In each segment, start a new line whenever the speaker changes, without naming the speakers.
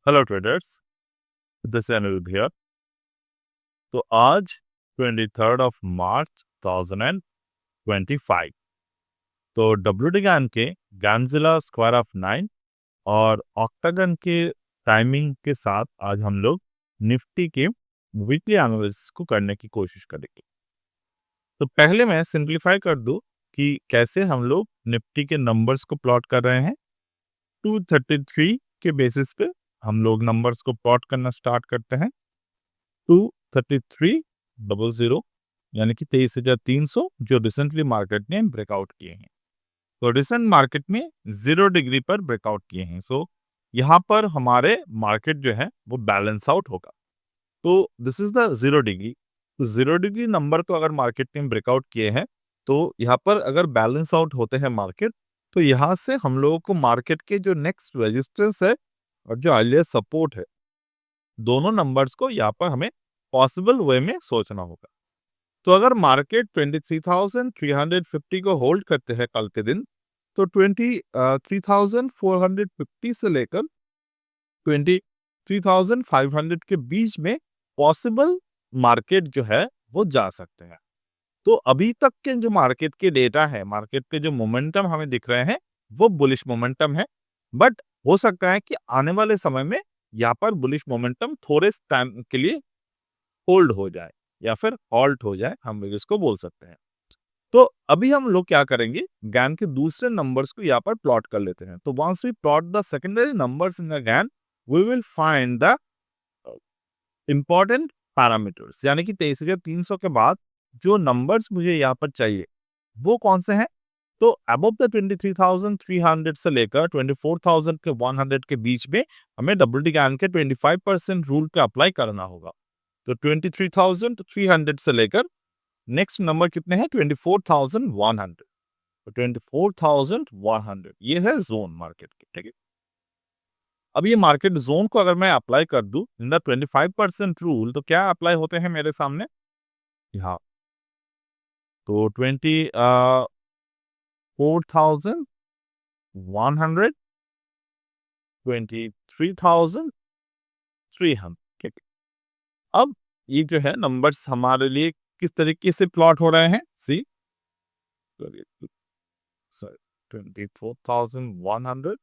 Hello traders, this is Anil भैया। तो आज 23 मार्च 2025, तो डब्ल्यू गैन के गैनजिला स्क्वायर ऑफ 9 और ऑक्टागन के टाइमिंग के साथ आज हम लोग निफ्टी के वीकली एनालिसिस को करने की कोशिश करेंगे। तो पहले मैं सिंप्लीफाई कर दूं कि कैसे हम लोग निफ्टी के नंबर्स को प्लॉट कर रहे हैं। 233 के बेसिस पे हम लोग नंबर्स को प्लॉट करना स्टार्ट करते हैं। 233,000 यानी कि 23,300 जो रिसेंटली मार्केट ने ब्रेकआउट किए हैं। तो रिसेंट मार्केट में 0 डिग्री पर ब्रेकआउट किए हैं। सो यहाँ पर हमारे मार्केट जो है वो बैलेंस आउट होगा। तो दिस इज द 0 डिग्री। तो 0 डिग्री नंबर को अगर मार्केट ने ब्रेकआउट किए हैं तो यहाँ पर अगर बैलेंस आउट होते हैं मार्केट, तो यहाँ से हम लोगों को मार्केट के जो नेक्स्ट रेजिस्टेंस है और जो अर्लियर सपोर्ट है, दोनों नंबर्स को यहाँ पर हमें पॉसिबल वे में सोचना होगा। तो अगर मार्केट 23,350 को होल्ड करते हैं कल के दिन, तो 23,450 से लेकर 23,500 के बीच में पॉसिबल मार्केट जो है वो जा सकते हैं। तो अभी तक के जो मार्केट के डेटा है, मार्केट के जो मोमेंटम हमें दिख रहे हैं, वो बुलिश मोमेंटम है। बट हो सकता है कि आने वाले समय में यहाँ पर बुलिश मोमेंटम थोड़े टाइम के लिए होल्ड हो जाए या फिर हॉल्ट हो जाए, हम लोग इसको बोल सकते हैं। तो अभी हम लोग क्या करेंगे, गैन के दूसरे नंबर्स को यहाँ पर प्लॉट कर लेते हैं। तो once we plot the secondary numbers in the Gann, we will find the important parameters, यानी कि 23,300 के बाद जो नंबर्स मुझे यहाँ पर चाहिए वो कौन से हैं। तो अबव द 23,300 से लेकर 24,100 के बीच में हमें डब्ल्यू गैन के 25% रूल का अप्लाई करना होगा। तो 23,300 से लेकर नेक्स्ट नंबर कितने हैं, 24,100। तो 24,100 ये है जोन मार्केट के, ठीक है। अब ये मार्केट जोन को अगर मैं अप्लाई कर दूं इन द 25% रूल, तो क्या अप्लाई होते हैं मेरे सामने यहाँ। तो 24,100, 23,300, ठीक है। अब ये जो है नंबर्स हमारे लिए किस तरीके से प्लॉट हो रहे हैं, सी 24,100,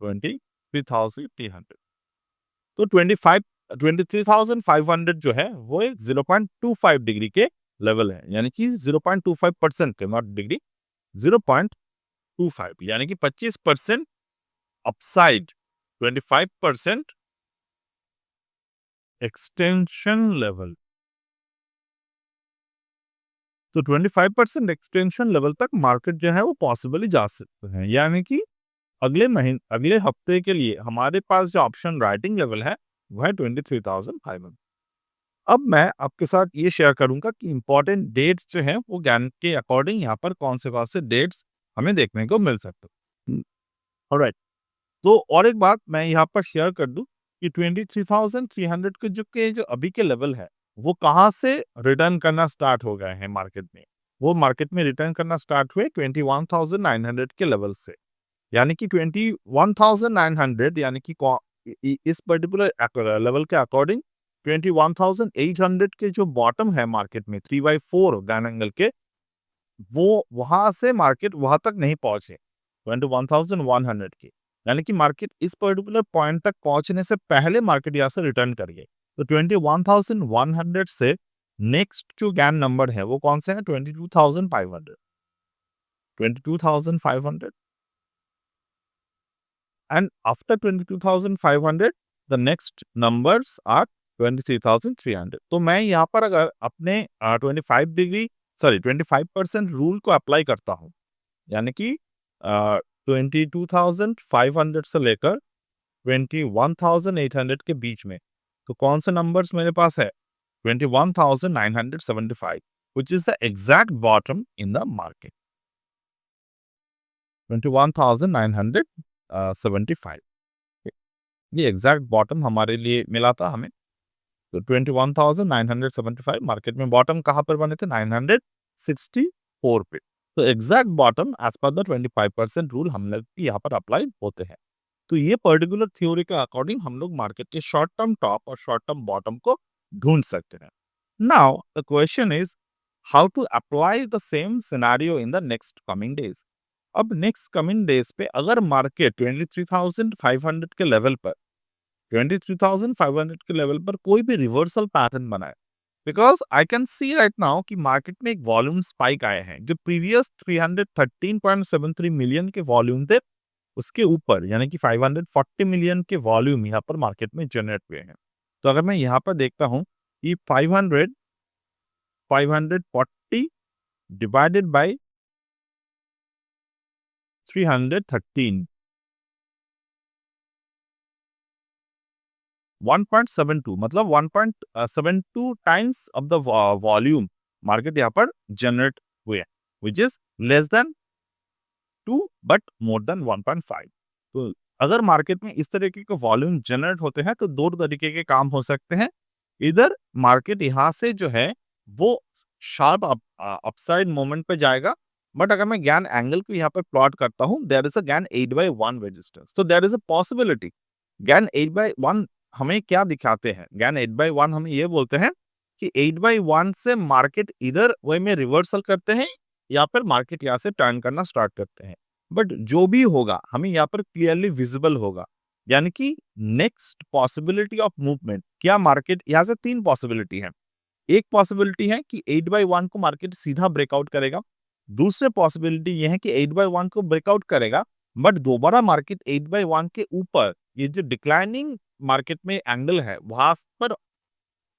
23,300। तो 23,500 जो है वो एक 0.25 डिग्री के लेवल है, यानी कि 0.25% के, नॉट डिग्री, 0.25, यानी कि 25% अपसाइड, 25% एक्सटेंशन लेवल। तो 25% एक्सटेंशन लेवल तक मार्केट जो है वो पॉसिबली जा सकते हैं, यानी कि अगले हफ्ते के लिए हमारे पास जो ऑप्शन राइटिंग लेवल है वो है 23,500। अब मैं आपके साथ ये शेयर करूंगा कि इंपॉर्टेंट डेट्स जो हैं वो ज्ञान के अकॉर्डिंग यहाँ पर कौन से डेट्स हमें देखने को मिल सकते हैं। ऑलराइट। तो और एक बात मैं यहाँ पर शेयर कर दूं कि 23,300 के जो अभी के लेवल है वो कहाँ से रिटर्न करना स्टार्ट हो गए हैं मार्केट में। वो मार्केट में रिटर्न करना स्टार्ट हुए 21,900 के लेवल से, यानी कि 21,900, यानी कि इस पर्टिकुलर लेवल के अकॉर्डिंग 21,800 के जो बॉटम है मार्केट में 3/4 गैन एंगल के, वो वहां से मार्केट वहां तक नहीं पहुंचे 21,100 के, यानी कि मार्केट इस पर्टिकुलर पॉइंट तक पहुंचने से पहले मार्केट यहाँ से रिटर्न कर गई। तो 21,100 से नेक्स्ट जो गैन नंबर है वो कौन से है, 22,500, 22,500, and after 22,500 the next numbers are 23,300। तो मैं यहाँ पर अगर अपने 25% रूल को अप्लाई करता हूँ, यानी कि 22,500 से लेकर 21,800 के बीच में, तो कौन से नंबर्स मेरे पास है, 21,975, which is the exact bottom in the market, 21,975, ये एग्जैक्ट बॉटम हमारे लिए मिला था हमें। तो 21,975 मार्केट में बॉटम कहाँ पर बने थे, 964 पे। तो exact bottom as per the 25% rule हम लोग यहाँ पर अप्लाई होते हैं। तो ये पर्टिकुलर थ्योरी के अकॉर्डिंग हम लोग मार्केट के शॉर्ट टर्म टॉप और शॉर्ट टर्म बॉटम को ढूंढ सकते हैं। Now the question is how to apply the same scenario in the next coming days. अब नेक्स्ट कमिंग डेज पे अगर मार्केट 23,500 के लेवल पर 23,500 के लेवल पर कोई भी रिवर्सल पैटर्न बनाए, because I can see right now कि मार्केट में एक वॉल्यूम स्पाइक आए हैं जो प्रीवियस 313.73 मिलियन के वॉल्यूम थे उसके ऊपर, यानी कि 540 मिलियन के वॉल्यूम यहाँ पर मार्केट में जनरेट हुए हैं। तो अगर मैं यहाँ पर देखता हूँ कि 540 डिवाइडेड बाय 313, 1.72 मतलब 1.72 times of the volume market यहाँ पर जनरेट हुए, which is less than 2 but more than 1.5। तो अगर मार्केट में इस तरीके के वॉल्यूम जनरेट होते हैं तो दो तरीके के काम हो सकते हैं। इधर मार्केट यहाँ से जो है वो शार्प अपसाइड मोमेंट पे जाएगा, बट अगर मैं ज्ञान एंगल को यहाँ पर प्लॉट करता हूँ, देयर इज अ ज्ञान 8/1 रेजिस्टेंस, तो देयर इज अ पॉसिबिलिटी ज्ञान 8/1 हमें क्या दिखाते हैं, ज्ञान 8/1 हमें ये बोलते हैं कि 8/1 से मार्केट इधर वे में रिवर्सल करते हैं या फिर मार्केट यहाँ से टर्न करना स्टार्ट करते हैं। बट जो भी होगा हमें यहाँ पर क्लियरली विजिबल होगा, यानी कि नेक्स्ट पॉसिबिलिटी ऑफ मूवमेंट क्या मार्केट, यहाँ से तीन पॉसिबिलिटी है। एक पॉसिबिलिटी है कि 8/1 को मार्केट सीधा ब्रेकआउट करेगा। दूसरे पॉसिबिलिटी ये है कि 8/1 को ब्रेकआउट करेगा बट दोबारा मार्केट 8/1 के ऊपर ये जो डिक्लाइनिंग मार्केट में एंगल है वहां पर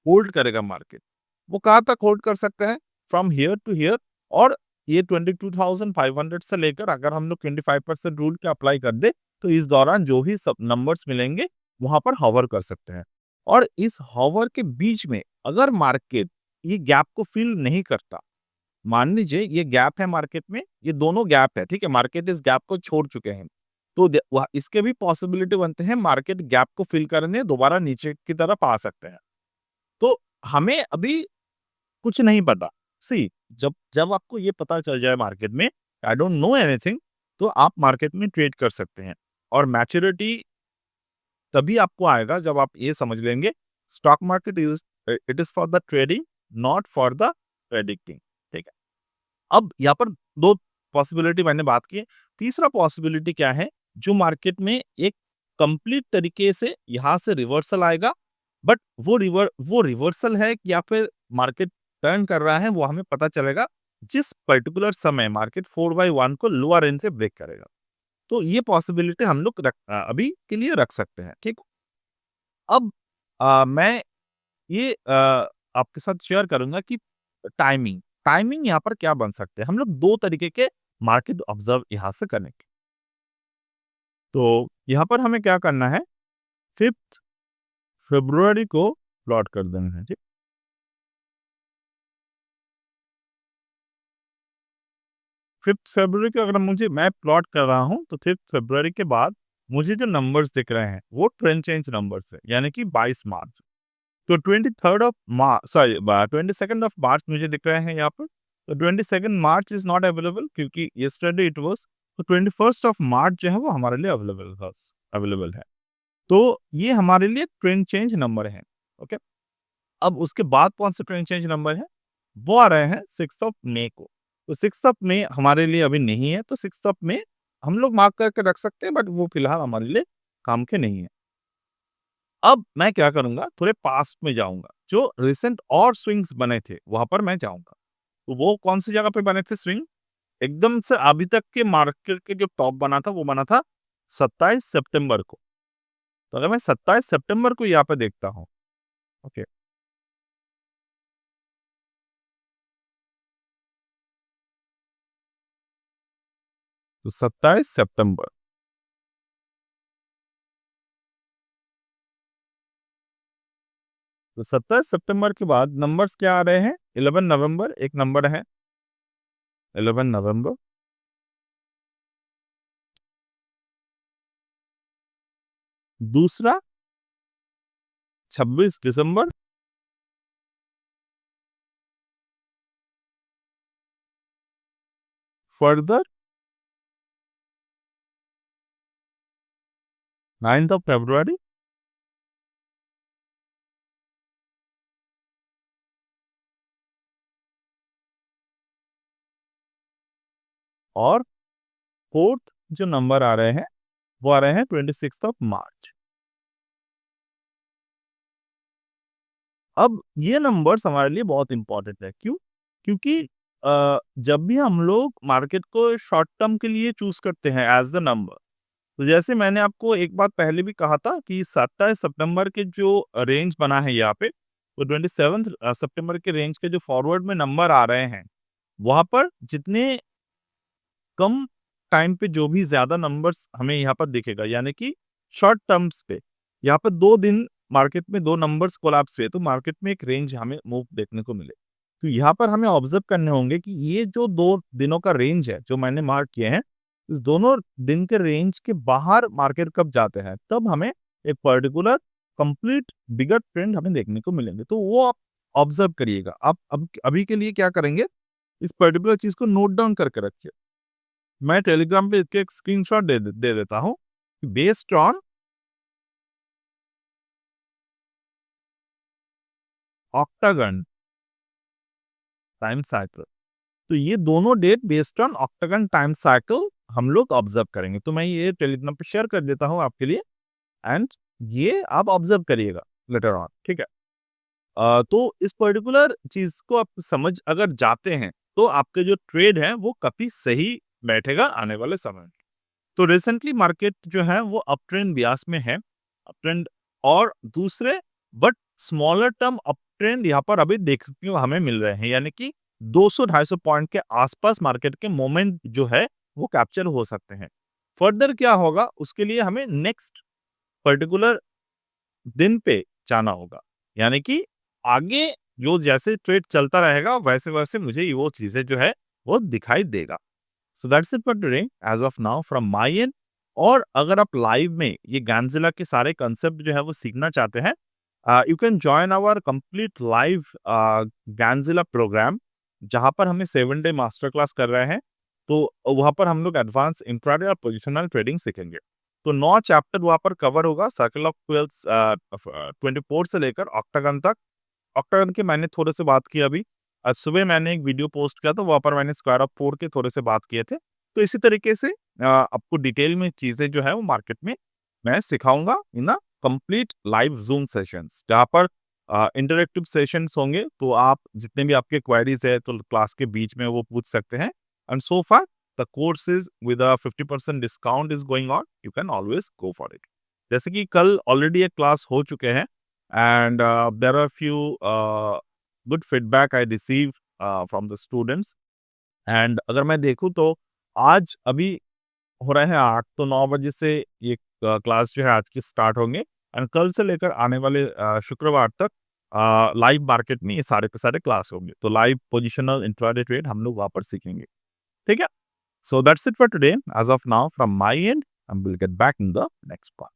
होल्ड करेगा मार्केट। वो कहाँ तक होल्ड कर सकते हैं, फ्रॉम हियर टू हियर, और ये 22,500 से लेकर अगर हम लोग 25% रूल के अप्लाई कर दे तो इस दौरान जो भी सब नंबर्स मिलेंगे वहां पर हॉवर कर सकते हैं। और इस हॉवर के बीच में अगर मार्केट ये गैप को फिल नहीं करता, मान लीजिए ये गैप है मार्केट में, ये दोनों गैप है, ठीक है, मार्केट इस गैप को छोड़ चुके हैं, तो इसके भी पॉसिबिलिटी बनते हैं मार्केट गैप को फिल करने दोबारा नीचे की तरफ आ सकते हैं। तो हमें अभी कुछ नहीं पता। सी जब जब आपको ये पता चल जाए मार्केट में आई डोंट नो एनीथिंग, तो आप मार्केट में ट्रेड कर सकते हैं। और मैच्योरिटी तभी आपको आएगा जब आप ये समझ लेंगे stock market is it is for the trading, not for the predicting. ठीक है, अब यहाँ पर दो पॉसिबिलिटी मैंने बात की है। तीसरा पॉसिबिलिटी क्या है, जो मार्केट में एक कंप्लीट तरीके से यहाँ से रिवर्सल आएगा, बट वो रिवर्सल है कि या फिर मार्केट टर्न कर रहा है वो हमें पता चलेगा जिस पर्टिकुलर समय मार्केट 4/1 को लोअर एंड पे ब्रेक करेगा। तो ये पॉसिबिलिटी हम लोग अभी के लिए रख सकते हैं। ठीक, अब मैं ये आपके साथ शेयर करूंगा कि टाइमिंग टाइमिंग यहाँ पर क्या बन सकते हैं। हम लोग दो तरीके के मार्केट ऑब्जर्व यहाँ से करेंगे। तो यहाँ पर हमें क्या करना है, 5 फरवरी को प्लॉट कर देना है। ठीक, 5 फरवरी को अगर मुझे मैं प्लॉट कर रहा हूँ तो 5 फरवरी के बाद मुझे जो नंबर्स दिख रहे हैं वो ट्रेंड चेंज नंबर्स है, यानी कि 22 मार्च। तो 23rd of March, sorry 22nd of March मुझे दिख रहे हैं यहाँ पर। तो 22nd March is not available क्योंकि यस्टरडे इट वाज। तो 21st ऑफ मार्च जो है वो हमारे लिए अवेलेबल है। तो ये हमारे लिए ट्रेंड चेंज नंबर है। ओके, अब उसके बाद कौन से ट्रेंड चेंज नंबर है, वो आ रहे हैं 6 मई को। तो 6 मई हमारे लिए अभी नहीं है, तो 6 मई हम लोग मार्क करके रख सकते हैं, बट वो फिलहाल हमारे लिए काम के नहीं है। अब मैं क्या करूँगा, थोड़े पास्ट में जाऊँगा, जो रिसेंट और स्विंग्स बने थे, वहाँ पर मैं जाऊँगा। तो वो कौन-सी जगह पे बने थे स्विंग? एकदम से अभी तक के मार्केट के जो टॉप बना था, वो बना था 27 सितंबर को। तो अगर मैं 27 सितंबर को यहाँ पे देखता हूँ, ओके, तो 27 सितंबर, तो 27 सितंबर के बाद नंबर्स क्या आ रहे हैं? 11 नवंबर एक नंबर है, 11 नवंबर, दूसरा 26 दिसंबर, फर्दर 9th ऑफ फरवरी और फोर्थ जो नंबर आ रहे हैं वो आ रहे हैं 26th ऑफ मार्च। अब ये नंबर्स हमारे लिए बहुत इंपॉर्टेंट है। क्यों? क्योंकि जब भी हम लोग मार्केट को शॉर्ट टर्म के लिए चूज़ करते हैं एज़ द नंबर, तो जैसे मैंने आपको एक बात पहले भी कहा था कि 27 सितंबर के जो रेंज बना है यहाँ पे, वो 27 सितंबर के रेंज के जो फॉरवर्ड में नंबर आ रहे हैं, वहाँ पर जितने कम टाइम पे जो भी ज़्यादा नंबर्स हमें यहाँ पर दिखेगा, यानी कि शॉर्ट टर्म्स पे, यहाँ पे 2 दिन मार्केट में 2 नंबर्स कोलैप्स हुए, तो मार्केट में एक रेंज हमें मूव देखने को मिले। तो यहाँ पर हमें ऑब्ज़र्व करने होंगे कि ये जो 2 दिनों का रेंज है, जो मैंने मार्क किए हैं, इस दोनों दिन के रेंज के बाहर मार्केट कब जाते हैं, तब हमें एक पर्टिकुलर कंप्लीट बिगर ट्रेंड हमें देखने को मिलेंगे। तो वो आप ऑब्ज़र्व करिएगा। आप अब अभी के लिए क्या करेंगे, इस पर्टिकुलर चीज़ को नोट डाउन करके रखिए। मैं टेलीग्राम पे इसके एक स्क्रीनशॉट दे देता हूँ। Based on octagon time cycle. तो ये दोनों date based on octagon time cycle हम लोग ऑब्जर्व करेंगे। तो मैं ये टेलीग्राम पे शेयर कर देता हूँ आपके लिए एंड ये आप ऑब्जर्व करिएगा लेटर ऑन, ठीक है? तो इस पर्टिकुलर चीज़ को आप समझ अगर जाते हैं, तो आपके जो ट्रेड है वो काफ़ी सही बैठेगा आने वाले समय में। तो रिसेंटली मार्केट जो है वो अप ट्रेंड ब्यास में है, अप ट्रेंड और दूसरे but smaller term up trend यहाँ पर अभी देखने को हमें मिल रहे हैं, यानी कि 200-250 पॉइंट के आसपास मार्केट के मोमेंट जो है वो कैप्चर हो सकते हैं। फर्दर क्या होगा उसके लिए हमें नेक्स्ट पर्टिकुलर दिन पे जाना होगा, यानी कि आगे जो जैसे ट्रेड चलता रहेगा वैसे-वैसे मुझे ये वो चीज़ें जो है वो दिखाई देगा। So that's it for today as of now from my and. और अगर आप लाइव में ये गैंज़िला के सारे कांसेप्ट जो है वो सीखना चाहते हैं, you can join our complete live गैंज़िला प्रोग्राम, जहाँ पर हमें 7 डे मास्टर क्लास कर रहे हैं। तो वहाँ पर हम लोग एडवांस इंट्राडे और पोजिशनल ट्रेडिंग सीखेंगे। तो 9 चैप्टर वहाँ पर कवर होगा, सर्कल ऑफ 24 से लेकर ऑक्टागन तक। ऑक्टागन की मैंने थोड़े से बात की अभी। आज सुबह मैंने एक वीडियो पोस्ट किया था, वहाँ पर मैंने स्क्वायर ऑफ 4 के थोड़े से बात किए थे। तो इसी तरीके से आपको डिटेल में चीज़ें जो है वो मार्केट में मैं सिखाऊँगा in a complete live Zoom sessions, जहाँ पर इंटरैक्टिव सेशंस होंगे, तो आप जितने भी आपके क्वेरीज़ है तो क्लास के बीच में वो पूछ सकते हैं। And so far the course is with a 50% discount is going on, you can always go for it. जैसे कि कल ऑलरेडी एक क्लास हो चुके हैं and there are few good feedback I receive from the students. And अगर मैं देखूँ तो आज अभी हो रहे हैं 8, तो 9 बजे से ये क्लास जो है आज की स्टार्ट होंगे एंड कल से लेकर आने वाले शुक्रवार तक लाइव मार्केट में ये सारे के सारे क्लास होंगे। तो लाइव पोजिशनल इंट्राडे ट्रेड हम लोग वहाँ पर सीखेंगे, ठीक है? So that's it for today as of now from my and, and will get back in the next part.